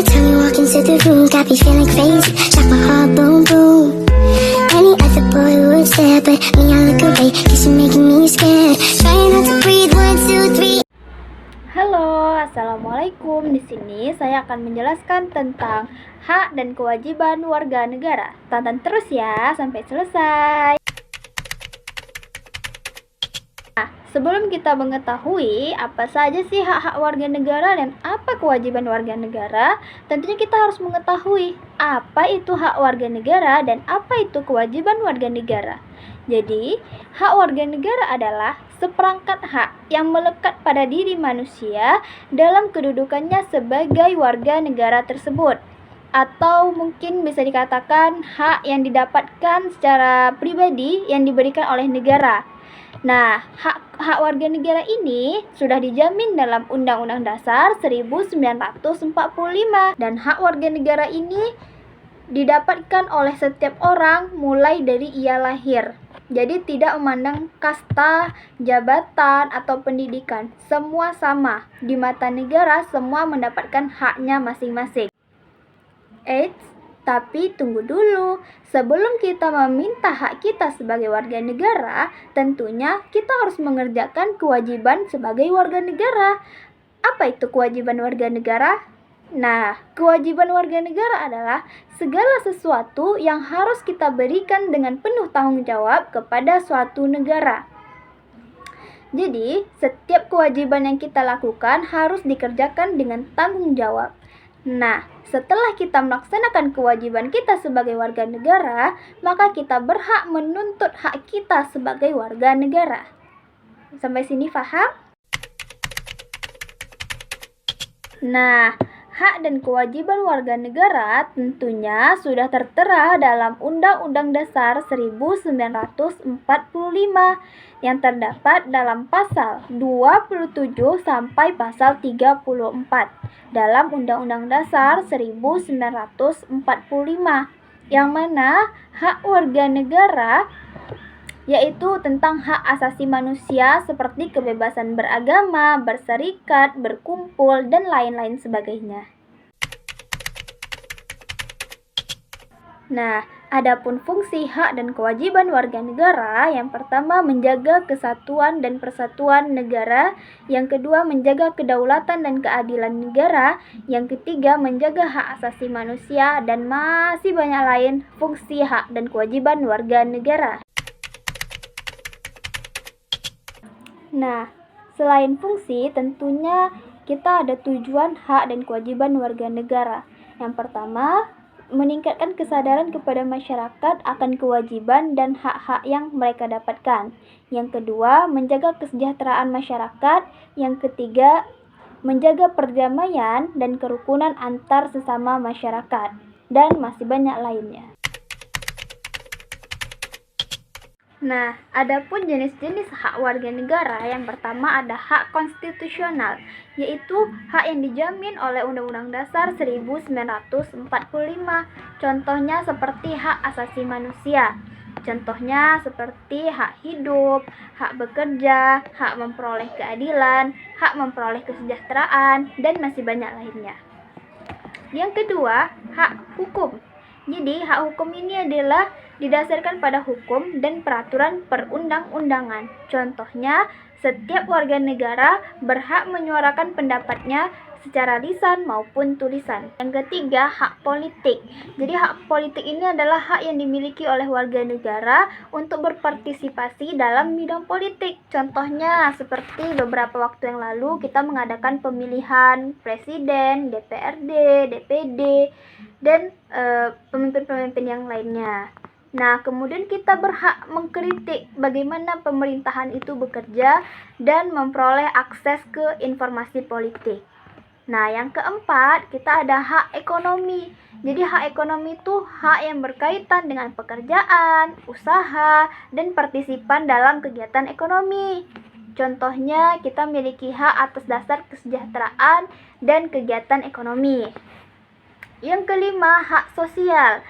time you walk into the room, got me feeling crazy, like my heart boom boom. Any other boy would stare, but me I look away, cause you're making me scared. Trying not to breathe, 1, 2, 3. Halo, assalamualaikum. Di sini saya akan menjelaskan tentang hak dan kewajiban warga negara. Tonton terus ya sampai selesai. Nah, sebelum kita mengetahui apa saja sih hak-hak warga negara dan apa kewajiban warga negara, tentunya kita harus mengetahui apa itu hak warga negara dan apa itu kewajiban warga negara. Jadi, hak warga negara adalah seperangkat hak yang melekat pada diri manusia dalam kedudukannya sebagai warga negara tersebut. Atau mungkin bisa dikatakan hak yang didapatkan secara pribadi yang diberikan oleh negara. Nah, hak warga negara ini sudah dijamin dalam Undang-Undang Dasar 1945 dan hak warga negara ini didapatkan oleh setiap orang mulai dari ia lahir. Jadi tidak memandang kasta, jabatan, atau pendidikan. Semua sama. Di mata negara, semua mendapatkan haknya masing-masing. Tapi tunggu dulu. Sebelum kita meminta hak kita sebagai warga negara, tentunya kita harus mengerjakan kewajiban sebagai warga negara. Apa itu kewajiban warga negara? Nah, kewajiban warga negara adalah segala sesuatu yang harus kita berikan dengan penuh tanggung jawab kepada suatu negara. Jadi, setiap kewajiban yang kita lakukan harus dikerjakan dengan tanggung jawab. Nah, setelah kita melaksanakan kewajiban kita sebagai warga negara, maka kita berhak menuntut hak kita sebagai warga negara. Sampai sini paham? Nah, hak dan kewajiban warga negara tentunya sudah tertera dalam Undang-Undang Dasar 1945 yang terdapat dalam pasal 27 sampai pasal 34 dalam Undang-Undang Dasar 1945 yang mana hak warga negara yaitu tentang hak asasi manusia seperti kebebasan beragama, berserikat, berkumpul, dan lain-lain sebagainya. Nah, adapun fungsi hak dan kewajiban warga negara, yang pertama menjaga kesatuan dan persatuan negara, yang kedua menjaga kedaulatan dan keadilan negara, yang ketiga menjaga hak asasi manusia, dan masih banyak lain fungsi hak dan kewajiban warga negara. Nah, selain fungsi, tentunya kita ada tujuan hak dan kewajiban warga negara. Yang pertama, meningkatkan kesadaran kepada masyarakat akan kewajiban dan hak-hak yang mereka dapatkan. Yang kedua, menjaga kesejahteraan masyarakat. Yang ketiga, menjaga perdamaian dan kerukunan antar sesama masyarakat. Dan masih banyak lainnya. Nah, adapun jenis-jenis hak warga negara, yang pertama ada hak konstitusional, yaitu hak yang dijamin oleh Undang-Undang Dasar 1945. Contohnya seperti hak asasi manusia. Contohnya seperti hak hidup, hak bekerja, hak memperoleh keadilan, hak memperoleh kesejahteraan, dan masih banyak lainnya. Yang kedua, hak hukum. Jadi, hak hukum ini adalah didasarkan pada hukum dan peraturan perundang-undangan. Contohnya, setiap warga negara berhak menyuarakan pendapatnya secara lisan maupun tulisan. Yang ketiga, hak politik. Jadi, hak politik ini adalah hak yang dimiliki oleh warga negara untuk berpartisipasi dalam bidang politik. Contohnya, seperti beberapa waktu yang lalu kita mengadakan pemilihan presiden, DPRD, DPD, dan pemimpin-pemimpin yang lainnya. Nah, kemudian kita berhak mengkritik bagaimana pemerintahan itu bekerja dan memperoleh akses ke informasi politik. Nah, yang keempat, kita ada hak ekonomi. Jadi, hak ekonomi itu hak yang berkaitan dengan pekerjaan, usaha, dan partisipan dalam kegiatan ekonomi. Contohnya, kita memiliki hak atas dasar kesejahteraan dan kegiatan ekonomi. Yang kelima, hak sosial.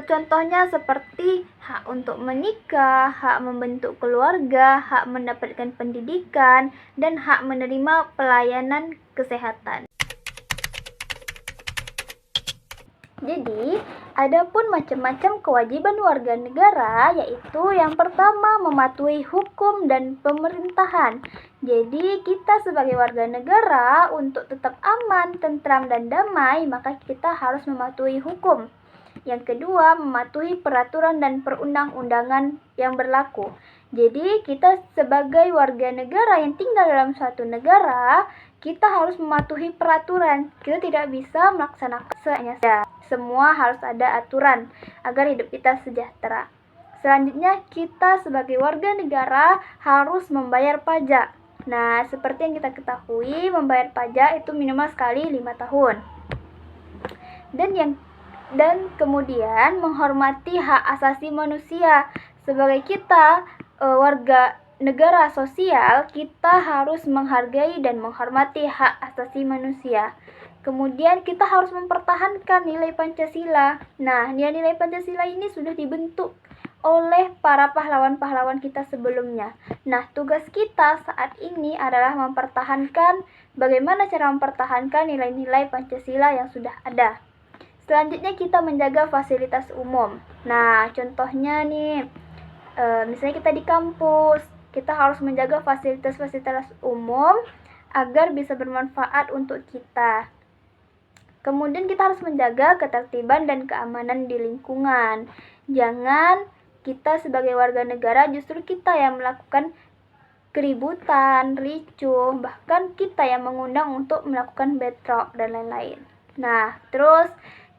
Contohnya seperti hak untuk menikah, hak membentuk keluarga, hak mendapatkan pendidikan, dan hak menerima pelayanan kesehatan. Jadi, ada pun macam-macam kewajiban warga negara, yaitu yang pertama mematuhi hukum dan pemerintahan. Jadi, kita sebagai warga negara untuk tetap aman, tentram, dan damai, maka kita harus mematuhi hukum. Yang kedua, mematuhi peraturan dan perundang-undangan yang berlaku. Jadi, kita sebagai warga negara yang tinggal dalam suatu negara, kita harus mematuhi peraturan. Kita tidak bisa melaksanakan saja. Semua harus ada aturan agar hidup kita sejahtera. Selanjutnya, kita sebagai warga negara harus membayar pajak. Nah, seperti yang kita ketahui, membayar pajak itu minimal sekali 5 tahun. Dan kemudian menghormati hak asasi manusia. Sebagai kita warga negara sosial, kita harus menghargai dan menghormati hak asasi manusia. Kemudian kita harus mempertahankan nilai Pancasila. Nah, nilai-nilai Pancasila ini sudah dibentuk oleh para pahlawan-pahlawan kita sebelumnya. Nah, tugas kita saat ini adalah mempertahankan bagaimana cara mempertahankan nilai-nilai Pancasila yang sudah ada. Selanjutnya kita menjaga fasilitas umum. Nah, contohnya nih, misalnya kita di kampus, kita harus menjaga fasilitas-fasilitas umum agar bisa bermanfaat untuk kita. Kemudian kita harus menjaga ketertiban dan keamanan di lingkungan. Jangan kita sebagai warga negara justru kita yang melakukan keributan, ricuh, bahkan kita yang mengundang untuk melakukan bentrok dan lain-lain. Nah, terus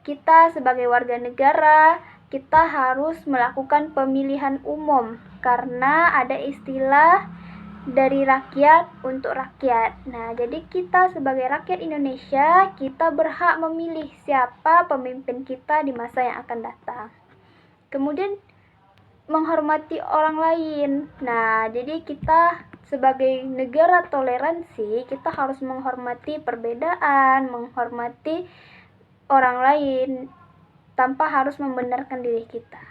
kita sebagai warga negara, kita harus melakukan pemilihan umum karena ada istilah dari rakyat untuk rakyat. Nah, jadi kita sebagai rakyat Indonesia, kita berhak memilih siapa pemimpin kita di masa yang akan datang. Kemudian menghormati orang lain. Nah, jadi kita sebagai negara toleransi, kita harus menghormati perbedaan, menghormati orang lain tanpa harus membenarkan diri kita.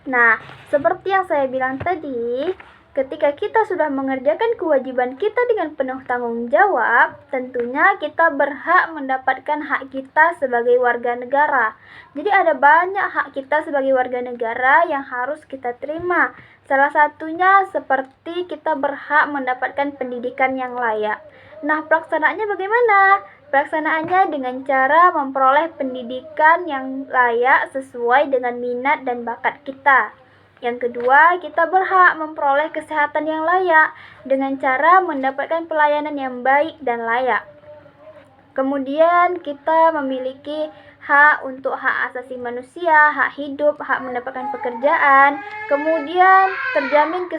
Nah, seperti yang saya bilang tadi, ketika kita sudah mengerjakan kewajiban kita dengan penuh tanggung jawab, tentunya kita berhak mendapatkan hak kita sebagai warga negara. Jadi ada banyak hak kita sebagai warga negara yang harus kita terima. Salah satunya seperti kita berhak mendapatkan pendidikan yang layak. Nah, pelaksanaannya bagaimana? Pelaksanaannya dengan cara memperoleh pendidikan yang layak sesuai dengan minat dan bakat kita. Yang kedua, kita berhak memperoleh kesehatan yang layak dengan cara mendapatkan pelayanan yang baik dan layak. Kemudian kita memiliki hak untuk hak asasi manusia, hak hidup, hak mendapatkan pekerjaan. Kemudian terjamin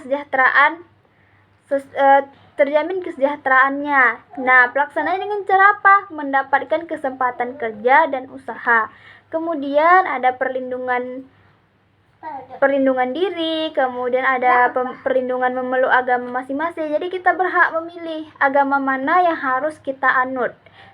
kesejahteraannya. Nah, pelaksanaannya dengan cara apa? Mendapatkan kesempatan kerja dan usaha. Kemudian ada perlindungan diri, kemudian ada perlindungan memeluk agama masing-masing. Jadi kita berhak memilih agama mana yang harus kita anut.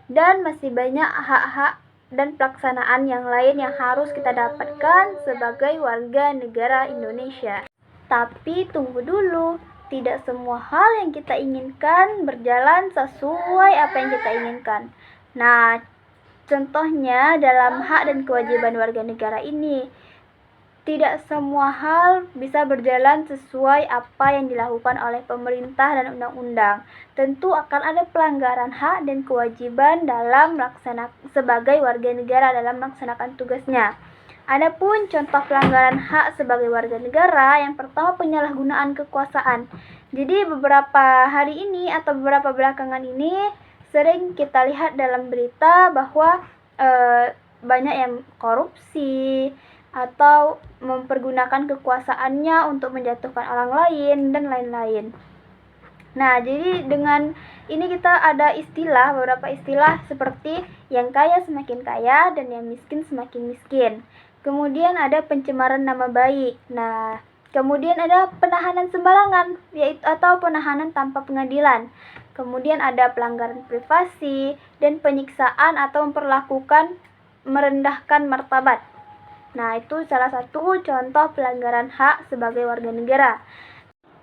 Dan masih banyak hak-hak dan pelaksanaan yang lain yang harus kita dapatkan sebagai warga negara Indonesia. Tapi tunggu dulu, tidak semua hal yang kita inginkan berjalan sesuai apa yang kita inginkan. Nah, contohnya dalam hak dan kewajiban warga negara ini, tidak semua hal bisa berjalan sesuai apa yang dilakukan oleh pemerintah dan undang-undang. Tentu akan ada pelanggaran hak dan kewajiban sebagai warga negara dalam melaksanakan tugasnya. Adapun contoh pelanggaran hak sebagai warga negara, yang pertama penyalahgunaan kekuasaan. Jadi beberapa hari ini atau beberapa belakangan ini sering kita lihat dalam berita bahwa banyak yang korupsi atau mempergunakan kekuasaannya untuk menjatuhkan orang lain dan lain-lain. Nah, jadi dengan ini kita ada beberapa istilah seperti yang kaya semakin kaya dan yang miskin semakin miskin. Kemudian ada pencemaran nama baik. Nah, kemudian ada penahanan sembarangan, yaitu atau penahanan tanpa pengadilan. Kemudian ada pelanggaran privasi dan penyiksaan atau merendahkan martabat. Nah, itu salah satu contoh pelanggaran hak sebagai warga negara.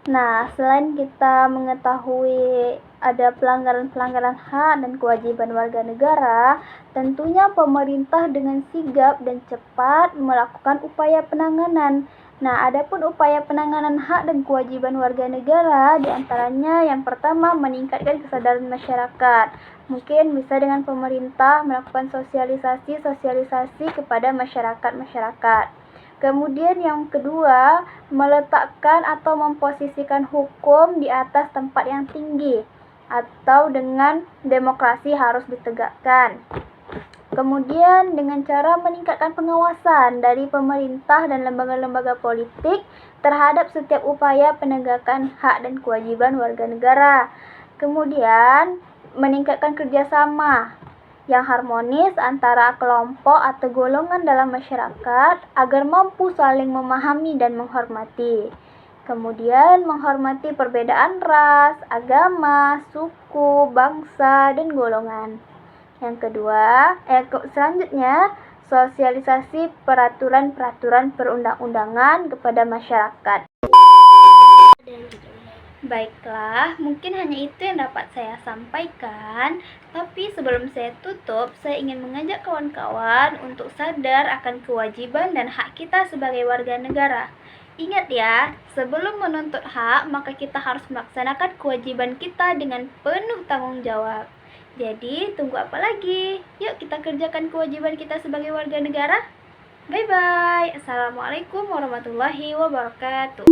Nah, selain kita mengetahui ada pelanggaran-pelanggaran hak dan kewajiban warga negara, tentunya pemerintah dengan sigap dan cepat melakukan upaya penanganan. Nah, adapun upaya penanganan hak dan kewajiban warga negara, diantaranya yang pertama meningkatkan kesadaran masyarakat. Mungkin bisa dengan pemerintah melakukan sosialisasi kepada masyarakat. Kemudian yang kedua, meletakkan atau memposisikan hukum di atas tempat yang tinggi, atau dengan demokrasi harus ditegakkan. Kemudian dengan cara meningkatkan pengawasan dari pemerintah dan lembaga-lembaga politik terhadap setiap upaya penegakan hak dan kewajiban warga negara. Kemudian meningkatkan kerjasama yang harmonis antara kelompok atau golongan dalam masyarakat agar mampu saling memahami dan menghormati. Kemudian menghormati perbedaan ras, agama, suku, bangsa, dan golongan. Yang kedua, selanjutnya sosialisasi peraturan-peraturan perundang-undangan kepada masyarakat. Baiklah, mungkin hanya itu yang dapat saya sampaikan. Tapi sebelum saya tutup, saya ingin mengajak kawan-kawan untuk sadar akan kewajiban dan hak kita sebagai warga negara. Ingat ya, sebelum menuntut hak, maka kita harus melaksanakan kewajiban kita dengan penuh tanggung jawab. Jadi, tunggu apa lagi? Yuk kita kerjakan kewajiban kita sebagai warga negara. Bye-bye. Assalamualaikum warahmatullahi wabarakatuh.